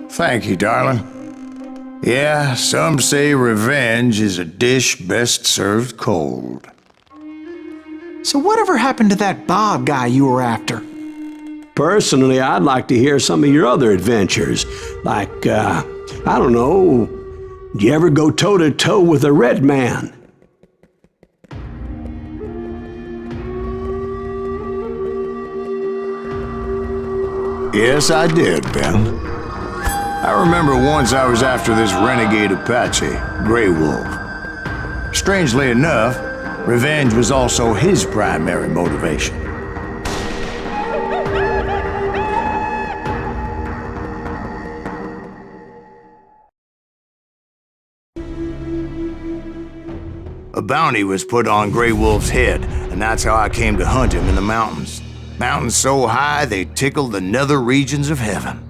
Thank you, darling. Yeah, some say revenge is a dish best served cold. So whatever happened to that Bob guy you were after? Personally, I'd like to hear some of your other adventures. Like, I don't know, did you ever go toe-to-toe with a red man? Yes, I did, Ben. I remember once I was after this renegade Apache, Grey Wolf. Strangely enough, revenge was also his primary motivation. A bounty was put on Grey Wolf's head, and that's how I came to hunt him in the mountains. Mountains so high they tickled the nether regions of heaven.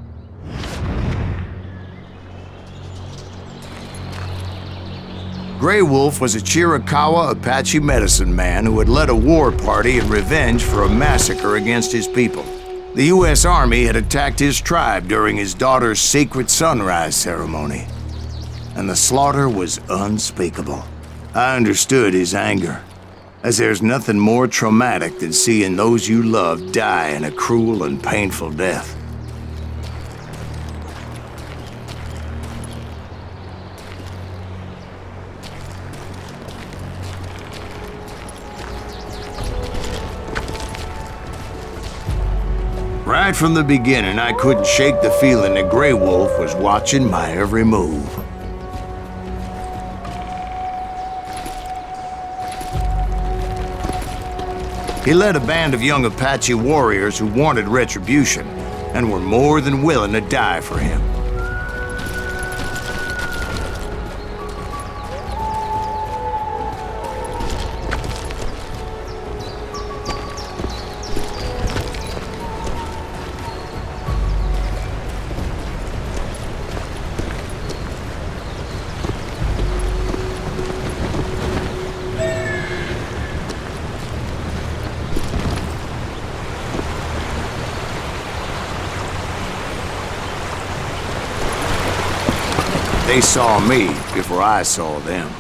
Grey Wolf was a Chiricahua Apache medicine man who had led a war party in revenge for a massacre against his people. The U.S. Army had attacked his tribe during his daughter's sacred sunrise ceremony, and the slaughter was unspeakable. I understood his anger, as there's nothing more traumatic than seeing those you love die in a cruel and painful death. Right from the beginning, I couldn't shake the feeling that Grey Wolf was watching my every move. He led a band of young Apache warriors who wanted retribution and were more than willing to die for him. They saw me before I saw them.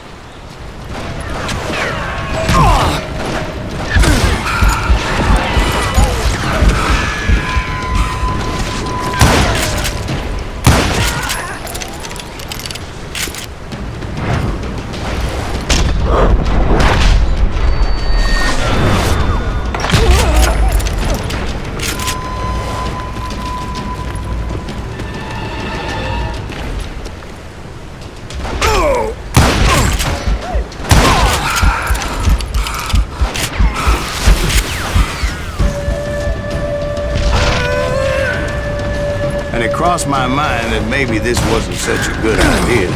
Crossed my mind that maybe this wasn't such a good idea.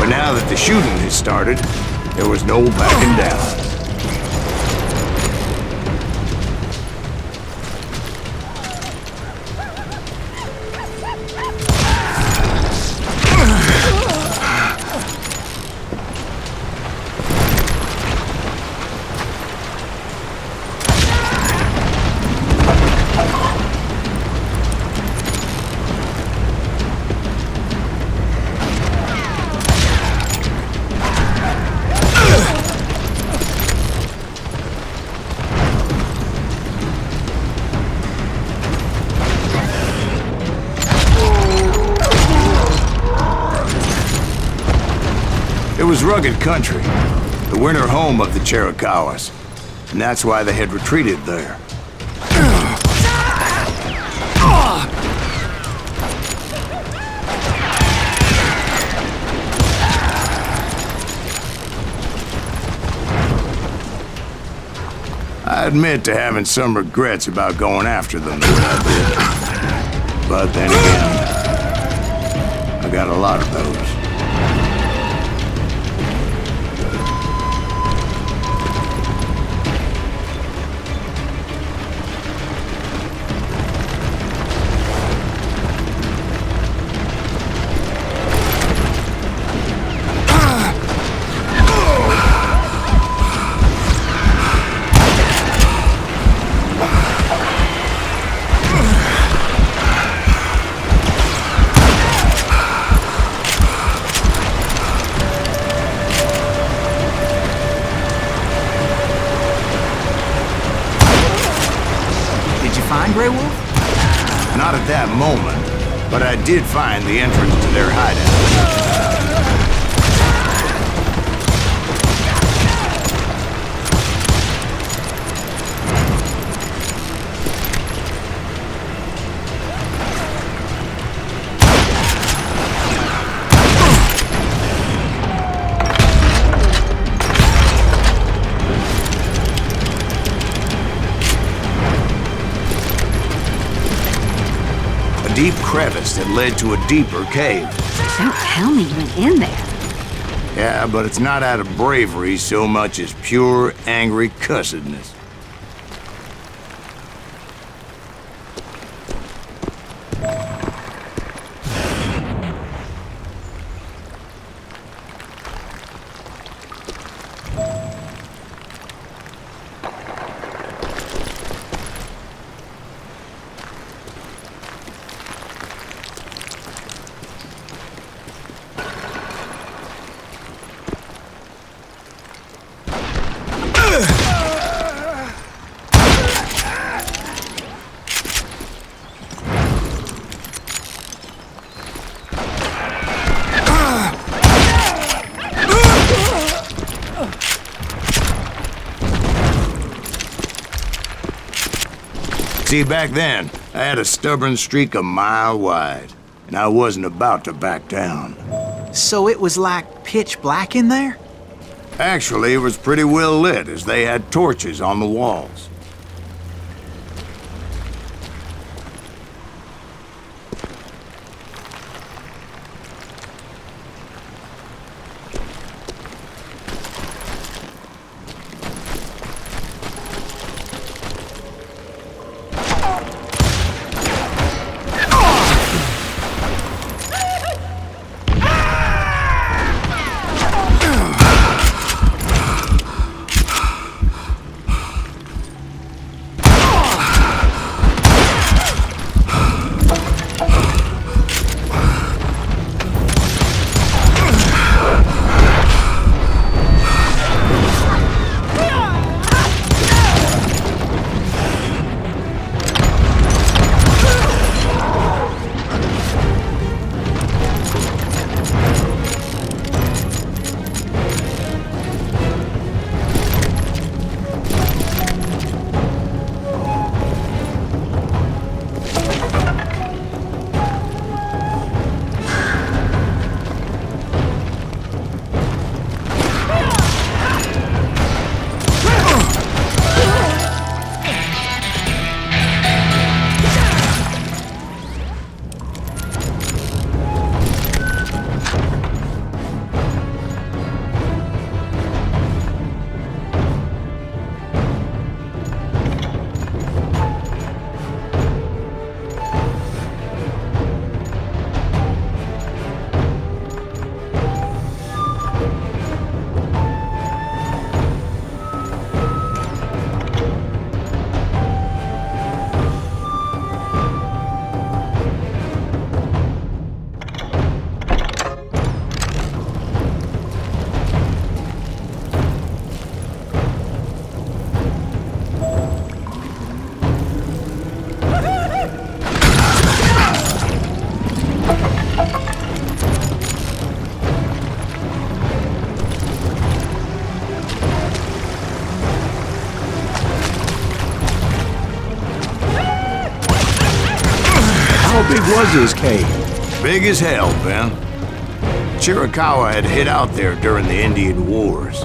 But now that the shooting had started, there was no backing down. It was rugged country, the winter home of the Chiricahuas, and that's why they had retreated there. I admit to having some regrets about going after them the way I did. But then again, I got a lot of those. at that moment, but I did find the entrance to their hideout. A deep crevice that led to a deeper cave. Don't tell me you went in there. Yeah, but it's not out of bravery so much as pure, angry cussedness. See, back then, I had a stubborn streak a mile wide, and I wasn't about to back down. So it was like pitch black in there? Actually, it was pretty well lit, as they had torches on the walls. How big was this cave? Big as hell, Ben. Chiricahua had hid out there during the Indian Wars.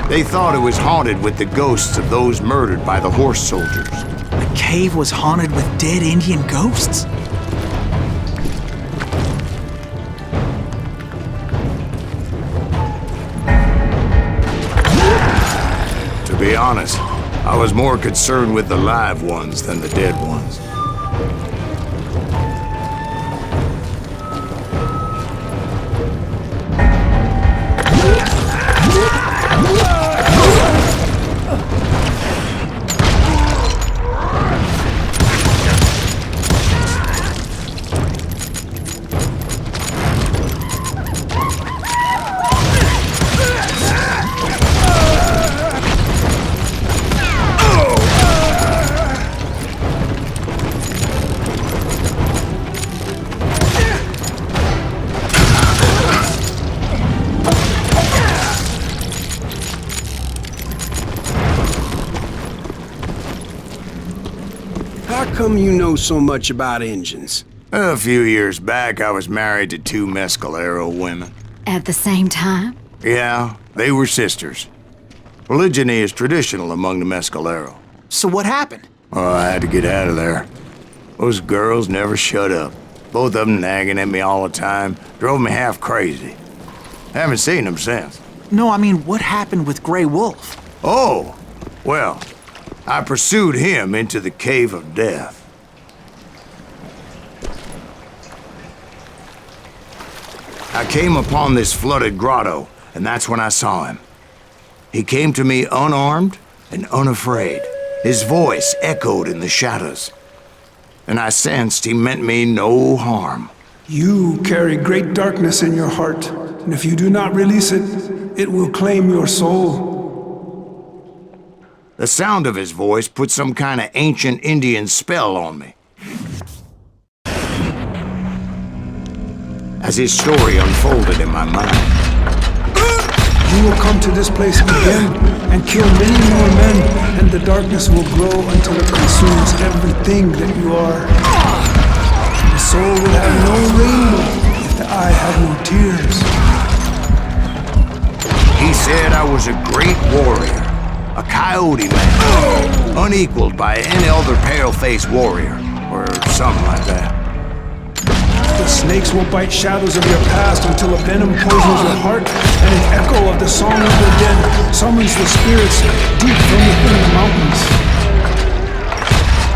They thought it was haunted with the ghosts of those murdered by the horse soldiers. The cave was haunted with dead Indian ghosts? To be honest, I was more concerned with the live ones than the dead ones. How come you know so much about engines? A few years back, I was married to 2 Mescalero women. At the same time? Yeah, they were sisters. Polygyny is traditional among the Mescalero. So what happened? Oh, I had to get out of there. Those girls never shut up. Both of them nagging at me all the time. Drove me half crazy. Haven't seen them since. No, I mean, what happened with Grey Wolf? Oh, well, I pursued him into the Cave of Death. I came upon this flooded grotto, and that's when I saw him. He came to me unarmed and unafraid. His voice echoed in the shadows, and I sensed he meant me no harm. You carry great darkness in your heart, and if you do not release it, it will claim your soul. The sound of his voice put some kind of ancient Indian spell on me. As his story unfolded in my mind, You will come to this place again and kill many more men, and the darkness will grow until it consumes everything that you are. The soul will have no rainbow if the eye have no tears. he said I was a great warrior, a coyote man, unequaled by any other pale-faced warrior, or something like that. The snakes will bite shadows of your past until a venom poisons your heart, and an echo of the song of the dead summons the spirits deep from within the mountains.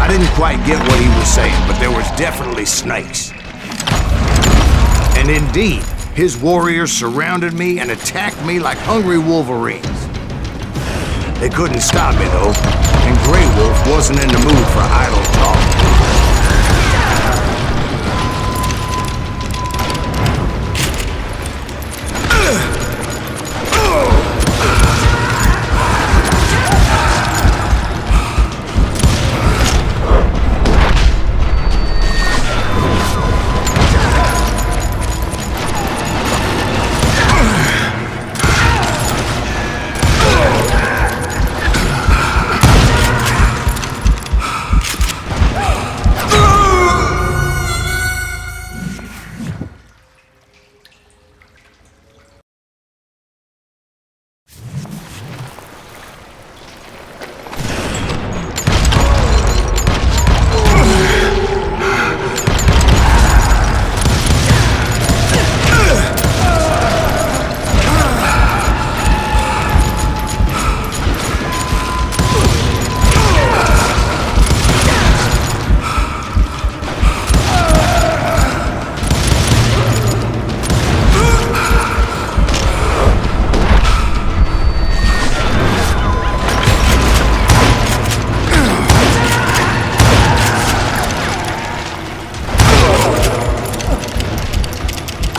I didn't quite get what he was saying, but there was definitely snakes. And indeed, his warriors surrounded me and attacked me like hungry wolverines. They couldn't stop me, though, and Grey Wolf wasn't in the mood for idle talk.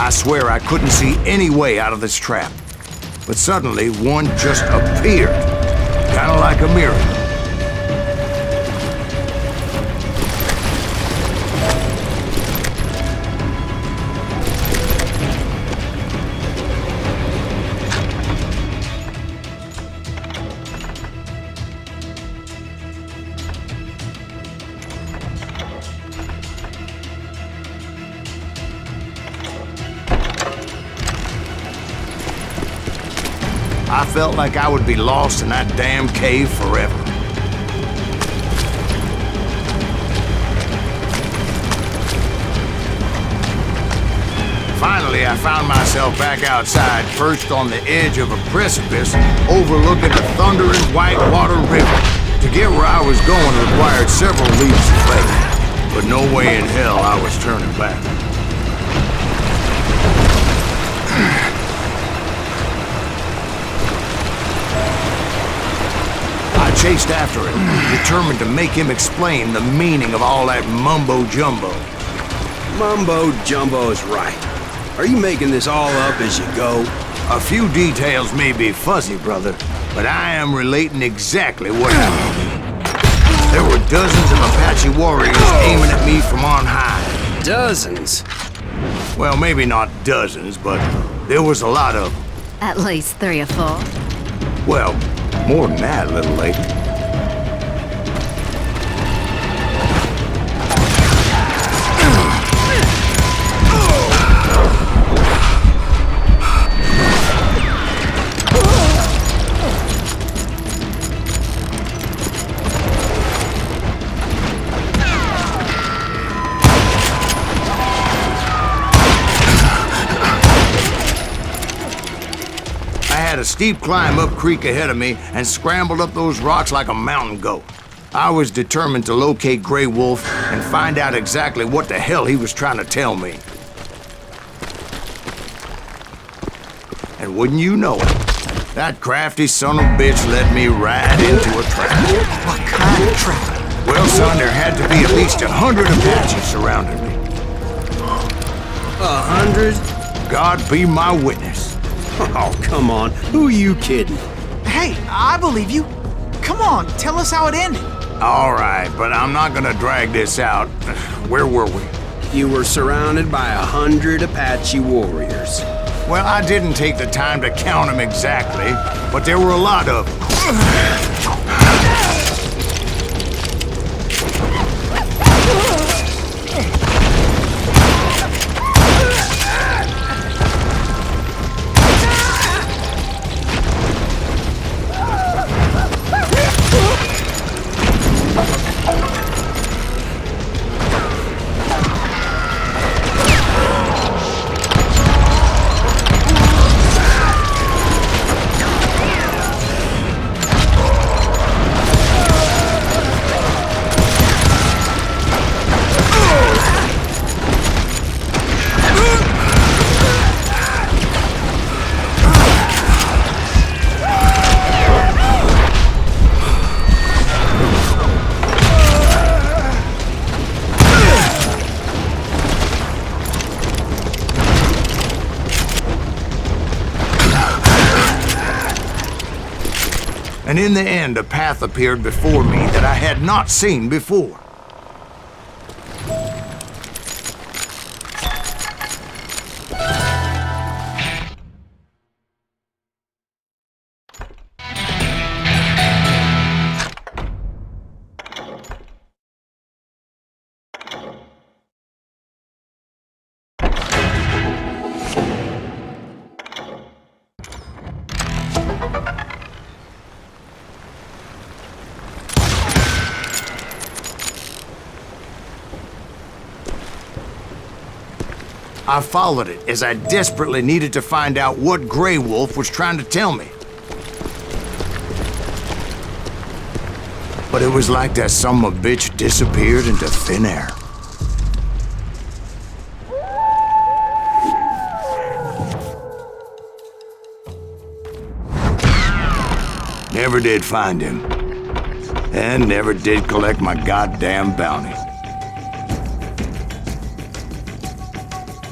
I swear I couldn't see any way out of this trap. But suddenly, one just appeared. Kinda like a miracle. I felt like I would be lost in that damn cave forever. Finally, I found myself back outside, perched on the edge of a precipice, overlooking the thundering Whitewater River. To get where I was going required several leaps of faith, but no way in hell I was turning back. I chased after him, determined to make him explain the meaning of all that mumbo-jumbo. Mumbo-jumbo is right. Are you making this all up as you go? A few details may be fuzzy, brother, but I am relating exactly what happened to me. There were dozens of Apache warriors aiming at me from on high. Dozens? Well, maybe not dozens, but there was a lot of them. At least 3 or 4. Well, more than that, little lady. steep climb up creek ahead of me and scrambled up those rocks like a mountain goat. I was determined to locate Grey Wolf and find out exactly what the hell he was trying to tell me. And wouldn't you know it, that crafty son of a bitch led me right into a trap. What kind of trap? Well, son, there had to be at least 100 Apaches surrounding me. 100? God be my witness. Oh, come on. Who are you kidding? Hey, I believe you. Come on, tell us how it ended. All right, but I'm not gonna drag this out. Where were we? You were surrounded by 100 Apache warriors. Well, I didn't take the time to count them exactly, but there were a lot of them. And in the end, a path appeared before me that I had not seen before. I followed it as I desperately needed to find out what Grey Wolf was trying to tell me. But it was like that son of a bitch disappeared into thin air. Never did find him. And never did collect my goddamn bounty.